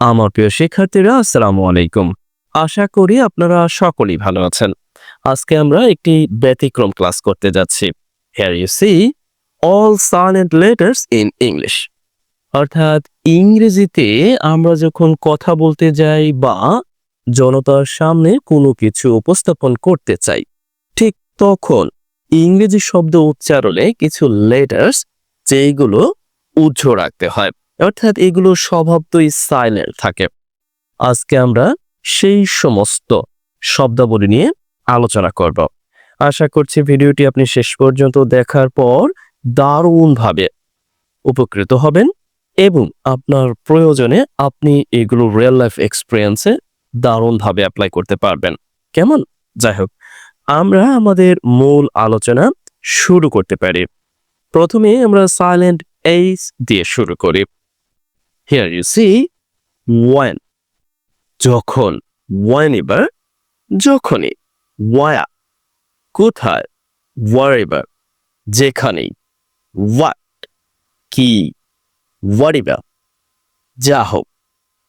আমার প্রিয় শিক্ষার্থীরা, আসসালামু আলাইকুম। আশা করি আপনারা সকলেই ভালো আছেন। আজকে আমরা একটি ব্যতিক্রম ক্লাস করতে যাচ্ছি। Here you see all silent letters in English. অর্থাৎ ইংরেজিতে আমরা যখন কথা বলতে যাই বা জনতার সামনে কোনো কিছু উপস্থাপন করতে চাই, ঠিক তখন ইংরেজি শব্দ উচ্চারণে কিছু লেটার্স যেগুলো উজ্জ্ব রাখতে হয়, অর্থাৎ এগুলো স্বভাবতই সাইলেন্ট থাকে। আজকে আমরা সেই সমস্ত শব্দাবলী নিয়ে আলোচনা করব। আশা করছি ভিডিওটি আপনি শেষ পর্যন্ত দেখার পর দারুণভাবে উপকৃত হবেন এবং আপনার প্রয়োজনে আপনি এগুলো রিয়েল লাইফ এক্সপিরিয়েন্সে দারুণভাবে অ্যাপ্লাই করতে পারবেন। কেমন? যাই হোক, আমরা আমাদের মূল আলোচনা শুরু করতে পারি। প্রথমে আমরা সাইলেন্ট এইচ দিয়ে শুরু করি। Here you see when, যখন, whenever, যখনই, where, কোথায়, wherever, যেখানেই, what, কি, whatever, যা হোক,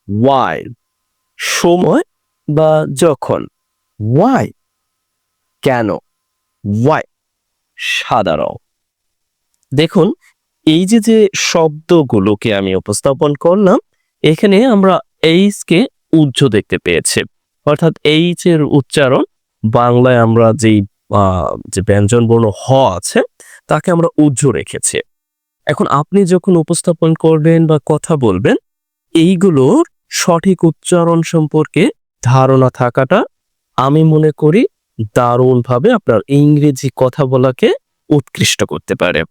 while, সময় বা যখন, why, কেন, why, সাধারণ। দেখুন, এই যে শব্দগুলোকে আমি উপস্থাপন করলাম, এখানে আমরা এইচ কে উজ্জ্ব দেখতে পেয়েছি। অর্থাৎ এইচ এর উচ্চারণ বাংলায় আমরা যে ব্যঞ্জন বর্ণ হ আছে তাকে আমরা উজ্জ্ব রেখেছি। এখন আপনি যখন উপস্থাপন করবেন বা কথা বলবেন, এইগুলোর সঠিক উচ্চারণ সম্পর্কে ধারণা থাকাটা আমি মনে করি দারুণভাবে আপনার ইংরেজি কথা বলাকে উৎকৃষ্ট করতে পারে।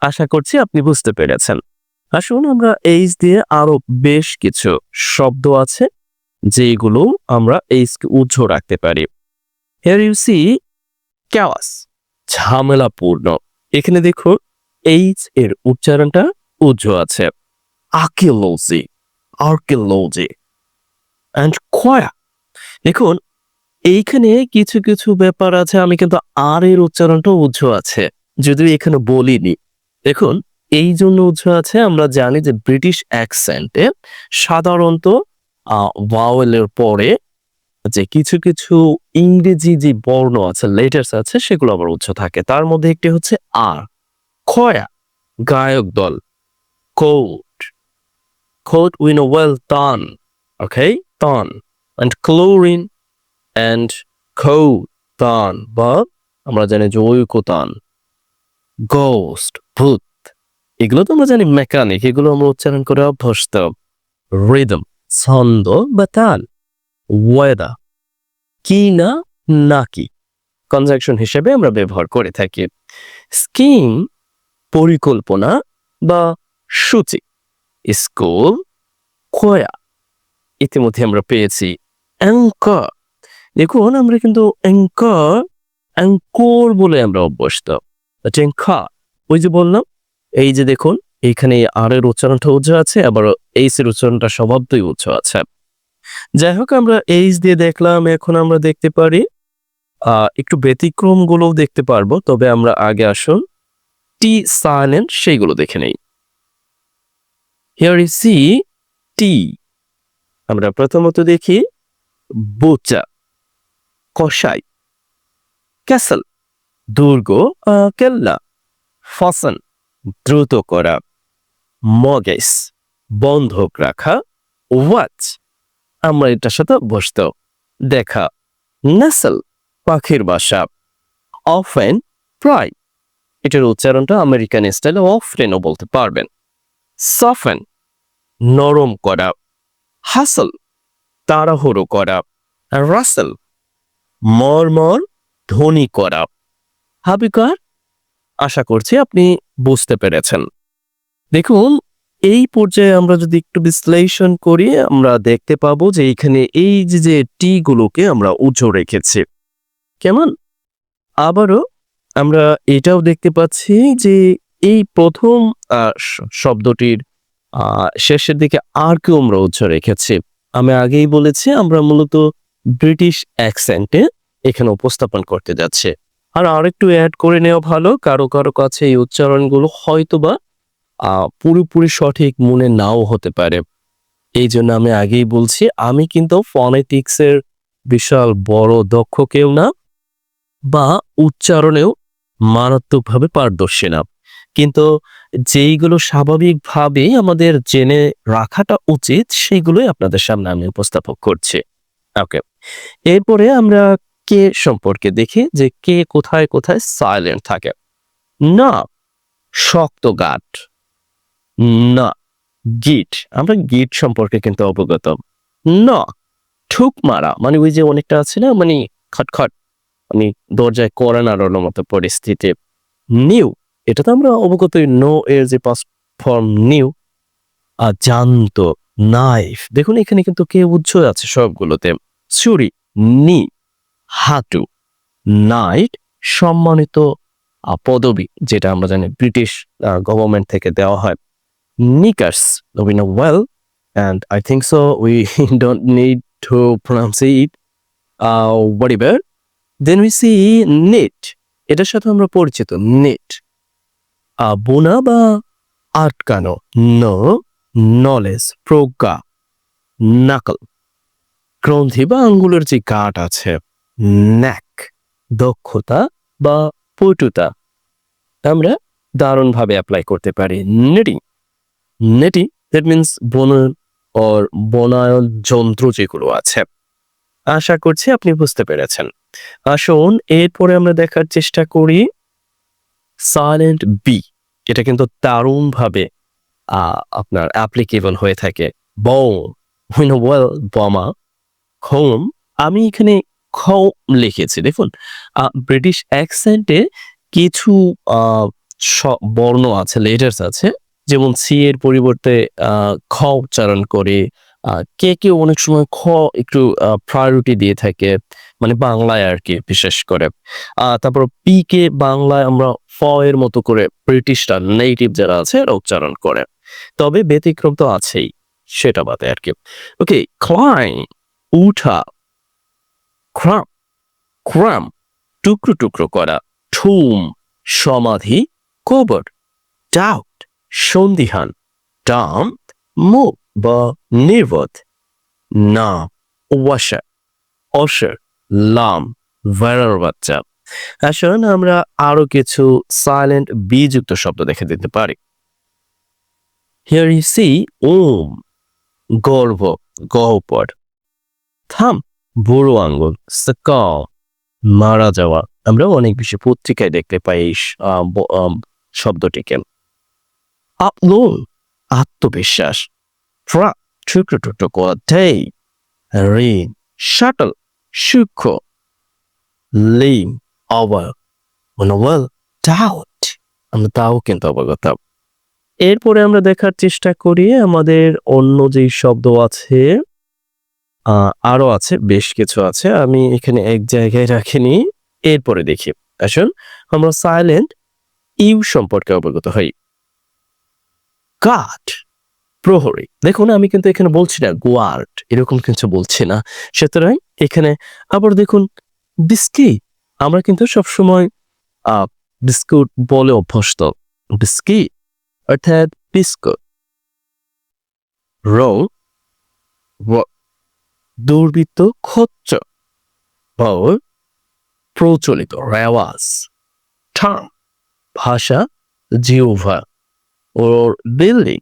আশা করছি আপনি বুঝতে পেরেছেন। আসুন আমরা এইচ দিয়ে আরো বেশ কিছু শব্দ আছে যেগুলো আমরা এইচ কে উজ্জ্ব রাখতে পারি। Here you see chaos, ঝামেলাপূর্ণ। এখানে দেখো এইচ এর উচ্চারণটা উজ্জ্ব আছে। Archaeology, archaeology and choir। দেখুন, এইখানে কিছু কিছু ব্যাপার আছে, আমি কিন্তু আর এর উচ্চারণটা উজ্জ্ব আছে, যদিও এখানে বলিনি। দেখুন, এই জন্য উজ্জ্ব আছে, আমরা জানি যে ব্রিটিশ অ্যাকসেন্টে সাধারণত ভাওয়েলের পরে যে কিছু কিছু ইংরেজি যে বর্ণ আছে, লেটার্স আছে, সেগুলো আবার উজ্জ্ব থাকে। তার মধ্যে একটি হচ্ছে আর। খয়া, গায়ক দল। কোট, কোট উইন ওয়েল টান, ওকে, টান অ্যান্ড ক্লোরিন অ্যান্ড কৌতান বা আমরা জানি যে ঐকতান। গোস্ট, ভূত, এগুলো তো আমরা জানি মেকানিক, এগুলো আমরা উচ্চারণ করে অভ্যস্ত। রিদম, ছন্দ বা তাল। ওয়েদার, কি না নাকি, কনজাংশন হিসেবে আমরা ব্যবহার করে থাকি। স্কিম, পরিকল্পনা বা সূচি। স্কুল, খোয়া, ইতিমধ্যে আমরা পেয়েছি। অ্যাঙ্কর, দেখুন আমরা কিন্তু অ্যাঙ্কর, অ্যাঙ্কর বলে আমরা অভ্যস্ত। অ্যাঙ্কর, ওই যে বললাম, এই যে দেখুন এইখানে আর এর উচ্চারণটা উজ্জ্ব আছে, আবার এইচ এর উচ্চারণটা স্বভাবতই উজ্জ্ব আছে। যাই হোক, আমরা এইচ দিয়ে দেখলাম, এখন আমরা দেখতে পারি একটু ব্যতিক্রম গুলোও দেখতে পারবো, তবে আমরা আগে আসুন টি সাইলেন্ট সেইগুলো দেখে নেই। Here you see T. আমরা প্রথমত দেখি বোচা, কসাই। ক্যাসেল, দুর্গ, কেল্লা। ফসন, দ্রুত করা। মগেস, বন্ধক রাখা। ওয়াচ, আমরা এটার সাথে অভ্যস্ত, দেখা। নেসেল, পাখির বাসা। অফেন, প্রায়, এটার উচ্চারণটা আমেরিকান স্টাইলে অফেনও বলতে পারবেন। সফেন, নরম করা। হাসল, তাড়াহুড়ো করা। রাসেল, মরমর, ধ্বনি করা। হাবিকার, আশা করছি আপনি বুঝতে পেরেছেন। দেখুন, এই পর্যায়ে আমরা যদি একটু বিশ্লেষণ করি, আমরা দেখতে পাবো যে এইখানে এই যে টি গুলোকে আমরা উজ্জ্ব রেখেছি। কেমন? আবারও আমরা এটাও দেখতে পাচ্ছি যে এই প্রথম শব্দটির শেষের দিকে আর কেউ আমরা উজ্জ্ব রেখেছি। আমি আগেই বলেছি আমরা মূলত ব্রিটিশ অ্যাকসেন্টে এখানে উপস্থাপন করতে যাচ্ছে। আর আরেকটু অ্যাড করে নেওয়া ভালো, কারো কারো কাছে এই উচ্চারণগুলো হয়তোবা পুরোপুরি সঠিক মনে নাও হতে পারে। এই জন্য আমি আগেই বলছি আমি কিন্তু ফনেটিক্সের বিশাল বড় দক্ষ কেউ না বা উচ্চারণেও মারাত্মকভাবে পারদর্শী না, কিন্তু যেইগুলো স্বাভাবিকভাবেই আমাদের জেনে রাখাটা উচিত সেগুলোই আপনাদের সামনে আমি উপস্থাপন করছি। ওকে, এরপরে আমরা কে সম্পর্কে দেখি যে কে কোথায় কোথায় সাইলেন্ট থাকে। না, শক্ত গাঠ। না, গিট, আমরা গিট সম্পর্কে কিন্তু অবগত। না, ঠুক মারা, মানে ওই যে অনেকটা আছে না, মানে খটখট, মানে দরজায় কড়া নাড়ানোর মতো পরিস্থিতি। নিউ, এটা তো আমরা অবগতই, নো এর যে পাস্ট ফর্ম নিউ। জানত, নাইফ, দেখুন এখানে কিন্তু কে উজ্জ্বল আছে সবগুলোতে। ছুরি, নি, হাঁটু। নাইট, সম্মানিত পদবি, যেটা আমরা জানি ব্রিটিশ গভর্নমেন্ট থেকে দেওয়া হয়। Knickers, we know well, and I think so we don't need to pronounce it. Whatever. Then we see knit. এটার সাথে আমরা পরিচিত, knit. বোনা বা আটকানো, no. Knowledge, প্রজ্ঞা। নাকল, গ্রন্থি বা আঙ্গুলের যে গাঁট আছে। ন্যাক, দক্ষতা বা পটুতা। আমরা দারুণভাবে অ্যাপ্লাই করতে পারি। নিটিং, নেটি, দ্যাট মিনস বনায়ন যন্ত্র যেগুলো আছে। আশা করছি আপনি বুঝতে পেরেছেন। আসুন এরপরে আমরা দেখার চেষ্টা করি সাইলেন্ট বি। এটা কিন্তু দারুণভাবে আপনার অ্যাপ্লিকেবল হয়ে থাকে। বম, উই নো ওয়েল, বোমা। হোম, আমি এখানে খ লিখেছি, দেখুন ব্রিটিশ অ্যাকসেন্টে কিছু বর্ণ আছে, লেটার্স আছে, যেমন সি এর পরিবর্তে খ উচ্চারণ করে। কেউ অনেক সময় খ একটু প্রায়োরিটি দিয়ে থাকে, মানে বাংলায় আর কি, বিশেষ করে। তারপর পি কে বাংলায় আমরা ফ এর মতো করে ব্রিটিশরা, নেটিভ যারা আছে এরা উচ্চারণ করে। তবে ব্যতিক্রম তো আছেই, সেটা বাদে আর কি। ওকে, ক্লাইম, উঠা। ক্রাম, ক্রাম, টুকরো টুকরো করা। ঠুম, সমাধি, কবর। ডাউট, সন্দিহান। ডাম, মুখ বা নির্বোধ। না, ওয়াশার, অসার, লাম, ভেড়ার বাচ্চা। আসুন আমরা আরো কিছু সাইলেন্ট বি যুক্ত শব্দ দেখে দিতে পারি। হিয়ার ইউ সি ওম, গর্ভ, গহ্বর। থাম, বুড়ো আঙ্গুল। স্কাল, মারা যাওয়া। আমরা অনেক বেশি পত্রিকায় দেখতে পাই এই শব্দটিকে। আপলোন, আত্মবিশ্বাস। ট্রাক, টুকরো টুকরো করা। টেই, ঋণ। শাটল, সূক্ষ্ম। লিম, অবয়ব। ওয়েল, ডাউট, আমরা তাও কিন্তু অবগত। এরপরে আমরা দেখার চেষ্টা করি আমাদের অন্য যেই শব্দ আছে, আরো আছে, বেশ কিছু আছে, আমি এখানে এক জায়গায় রাখিনি, এরপরে দেখি। আসুন আমরা সাইলেন্ট ইউ সম্পর্কে অবগত হই। গার্ড, প্রহরী, দেখুন আমি কিন্তু এখানে বলছি না গোয়ার্ড, এরকম কিছু বলছি না। সুতরাং এখানে আবার দেখুন বিস্কিট, আমরা কিন্তু সবসময় বিস্কুট বলে অভ্যস্ত, বিস্কিট অর্থাৎ বিস্কুট। রং, দুর্বৃত্ত, খচ্চর। বাউল, প্রচলিত, রেওয়াজ। টার্ম, ভাষা, জিওভা। ওর building,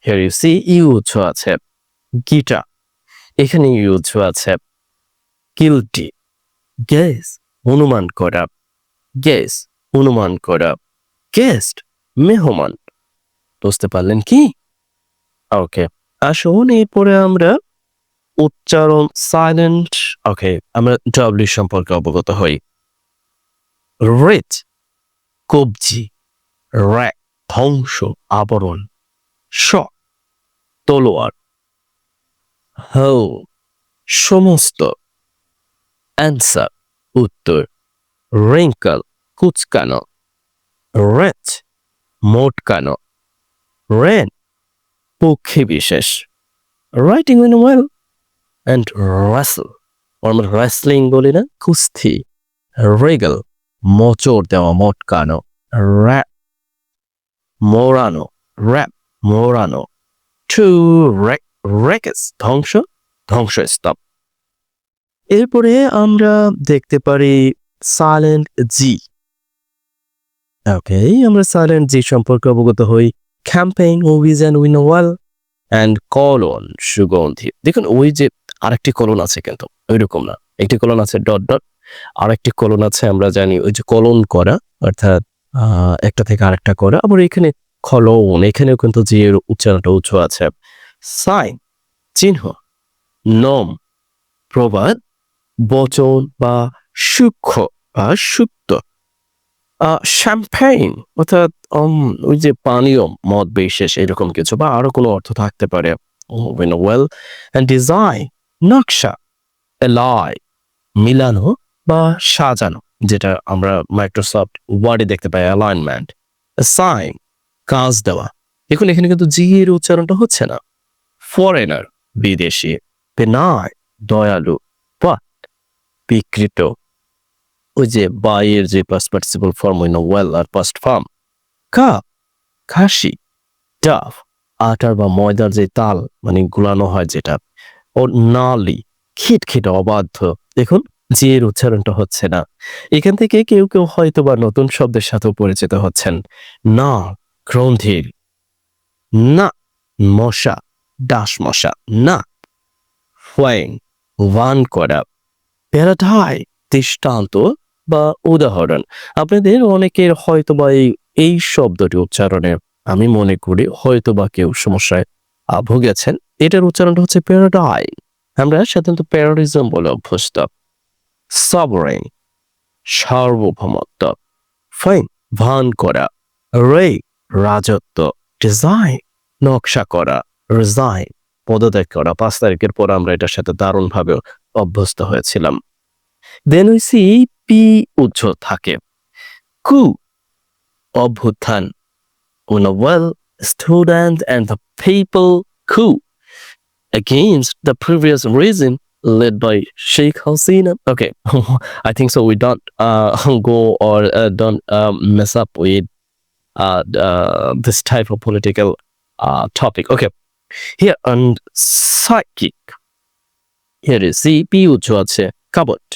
here you see use আছে। গিটার, এখানে ইউজ আছে। গিলটি, গেস, অনুমান করা। গেস, অনুমান করা। গেস্ট, মেহমান। বুঝতে পারলেন কি? ওকে, আসুন এরপরে আমরা উচ্চারণ সাইলেন্ট, ওকে, আমরা ডব্লিউ সম্পর্কে অবগত হই। রিচ, কবজি। র্যাক, ধ্বংস, আবরণ। শ, তলোয়ার। হো, সমস্ত। অ্যান্সার, উত্তর। রিঙ্কল, কুচকানো। রেচ, মোটকানো। রেন, পক্ষী বিশেষ। Writing win well and wrestle, আমরা রেসলিং বলি না, কুস্তি। রেগল, মোচড় দেওয়া, মটকানো। র্যাপ, মোড়ানো। র্যাপ, মোড়ানো। টু রেক, রেকেস ধ্বংস, ধ্বংসস্তূপ। এরপরে আমরা দেখতে পারি সাইলেন্ট জি। ওকে, আমরা সাইলেন্ট জি সম্পর্কে অবগত হই। ক্যাম্পেইন, অভিযান, উইনোওয়াল অ্যান্ড কলন, সুগন্ধি। দেখুন ওই যে আরেকটি কলন আছে, কিন্তু ওইরকম না। একটি কলন আছে ডট ডট, আরেকটি কলন আছে আমরা জানি ওই যে কলন করা, অর্থাৎ একটা থেকে আরেকটা করা। আবার এখানে খলন, এখানেও কিন্তু জি এর উচ্চারণটা উঁচু আছে। সাইন, চিহ্ন, নম, প্রবাদ, বচন বা সূক্ষ্ম বা সুপ্ত। শ্যাম্পেইন অর্থাৎ ওই যে পানীয়, মদ বিশেষ এরকম কিছু, বা আরো কোনো অর্থ থাকতে পারে। ওয়েল অ্যান্ড ডিজাইন, নকশা, এলাই, মিলানো বা সাজানো, যেটা আমরা মাইক্রোসফট ওয়ার্ডে দেখতে পাই অ্যালাইনমেন্ট। সাইন, কাজ দেওয়া। দেখুন এখানে কিন্তু জি এর উচ্চারণটা হচ্ছে না। ফরেনার, বিদেশি। পেনাই, দয়ালু বা বিকৃত। ওই যে বাইয়ের যে পাস্ট পার্টিসিপল ফর্ম ওয়েল আর পাস্ট ফর্ম। কাপ, খাসি। ডাফ, আটার বা ময়দার যে তাল মানে গুলানো হয় যেটা। ও নালি, খিটখিটে, অবাধ্য। দেখুন জি এর উচ্চারণটা হচ্ছে না। এখান থেকে কেউ কেউ হয়তো বা নতুন শব্দের সাথেও পরিচিত হচ্ছেন। না, গ্রন্থির। না, মশা, ডাস মশা। না, ফ্লাইং, ওয়ান করা। প্যারাডাই, দৃষ্টান্ত বা উদাহরণ। আপনাদের অনেকের হয়তো বা এই শব্দটি উচ্চারণে আমি মনে করি হয়তো বা কেউ সমস্যায় ভুগেছেন। এটার উচ্চারণটা হচ্ছে প্যারাডাই। আমরা সাধারণত প্যারাডিজম বলে অভ্যস্ত। সবরেন, সার্বভৌমত্ব। ফাইন, ভান করা। রে, রাজত্ব। ডিজাইন, নকশা করা। রিজাইন, পদত্যাগ করা। 5 তারিখের পর আমরা এটার সাথে দারুণভাবে অভ্যস্ত হয়েছিলাম। দেন উই সি পি উচ্চ থাকে। কু, অভ্যুত্থান। Well, student and the people কু against the previous regime led by Sheikh Hasina. Okay, I think so. We don't go or don't mess up with this type of political topic. Okay, here and psychic. Here is C P উচ্চ আছে cupboard.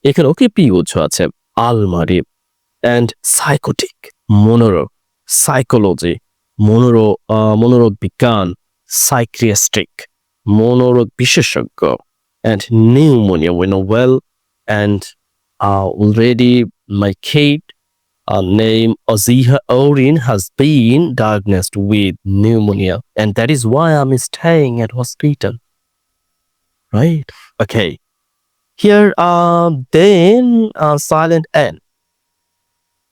এখানে ওকে P উচ্চ আছে আলমারি। And psychotic, মনোরোগ, psychology, মনোরোগ বিজ্ঞান, সাইক্রিয়াস্ট্রিক, মনোরোগ বিশেষজ্ঞ। And pneumonia, we know well. And already my kid named Aziha Orin has been diagnosed with pneumonia, and that is why I'm staying at hospital. Right? Okay. Here, then silent N.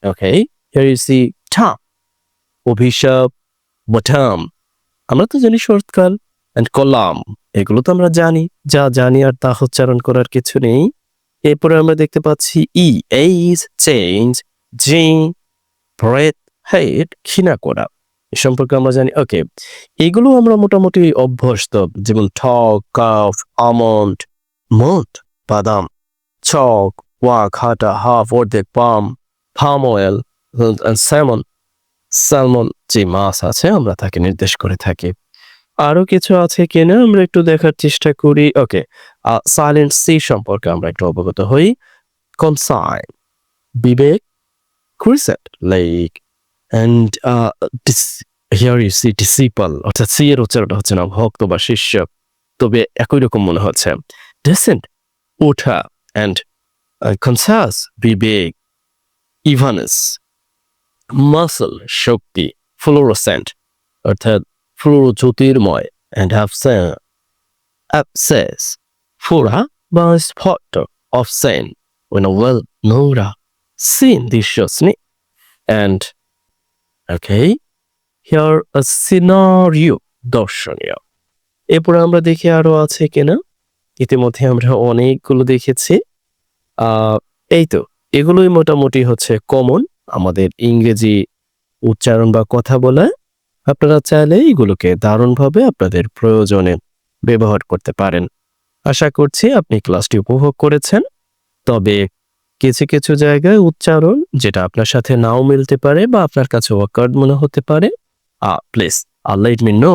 Okay, here you see Tom, অভিশাপ, বটাম। আমরা তো জানি শরৎকাল and column, এগুলো তো আমরা জানি। যা জানি আর তা উচ্চারণ করার কিছু নেই। এরপরে আমরা দেখতে পাচ্ছি ই, এইজ, চেঞ্জ, জি, ব্রেথ, হেড, ঘৃণা করা। এ সম্পর্কে আমরা জানি। ওকে, এগুলো আমরা মোটামুটি অভ্যস্ত, যেমন ঠক, কাফ, আমন্ড, মদ, বাদাম, চক, ওয়াক, হাটা, হাফ, অর্ধেক, পাম, palm oil, and স্যালমন যে মাছ আছে আমরা তাকে নির্দেশ করে থাকি। আরো কিছু আছে কিনা আমরা একটু দেখার চেষ্টা করি। ওকে, সাইলেন্ট সি সম্পর্কে আমরা একটু অবগত হই। কনসাইন, বিবেক, crescent, like, and here you see disciple, অর্থাৎ সি এর উচ্চারণটা হচ্ছে না ভক্ত বা শিষ্য, তবে একই রকম মনে হচ্ছে। ডিসেন্ট, ওঠা। অ্যান্ড কনসাস, বিবেক। ইভানেস, মাসল, শক্তি। ফ্লোরোসেন্ট অর্থাৎ জ্যোতির্ময়। অ্যান্ড অ্যাবসেস, ফোড়া বা স্পট অফ সেন, ওয়েল, নোংরা। সিন, দৃশ্যস্নি। অ্যান্ড ওকে, হিয়ার সিনারিও, দর্শনীয়। এরপরে আমরা দেখি আরো আছে কিনা। ইতিমধ্যে আমরা অনেকগুলো দেখেছি। এই তো, এগুলোই মোটামুটি হচ্ছে কমন আমাদের ইংরেজি উচ্চারণ বা কথা বলা। আপনারা চাইলে এগুলোকে দারুণভাবে আপনাদের প্রয়োজনে ব্যবহার করতে পারেন। আশা করছি আপনি ক্লাসটি উপভোগ করেছেন। তবে কিছু কিছু জায়গায় উচ্চারণ যেটা আপনার সাথে নাও মিলতে পারে বা আপনার কাছে অকার্ড মনে হতে পারে, please let me no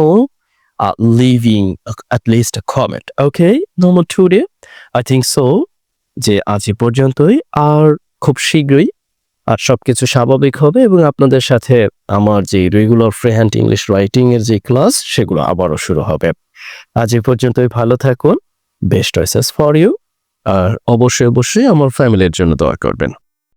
leaving at least a comment. Okay, no more today. I think so. যে আজ এ পর্যন্তই, আর খুব শীঘ্রই আর সবকিছু স্বাভাবিক হবে এবং আপনাদের সাথে আমার যে regular free hand English writing এর যে ক্লাস সেগুলো আবারও শুরু হবে। আজ এ পর্যন্তই, ভালো থাকুন, বেস্ট উইশেস ফর ইউ, আর অবশ্যই অবশ্যই আমার ফ্যামিলির জন্য দোয়া করবেন।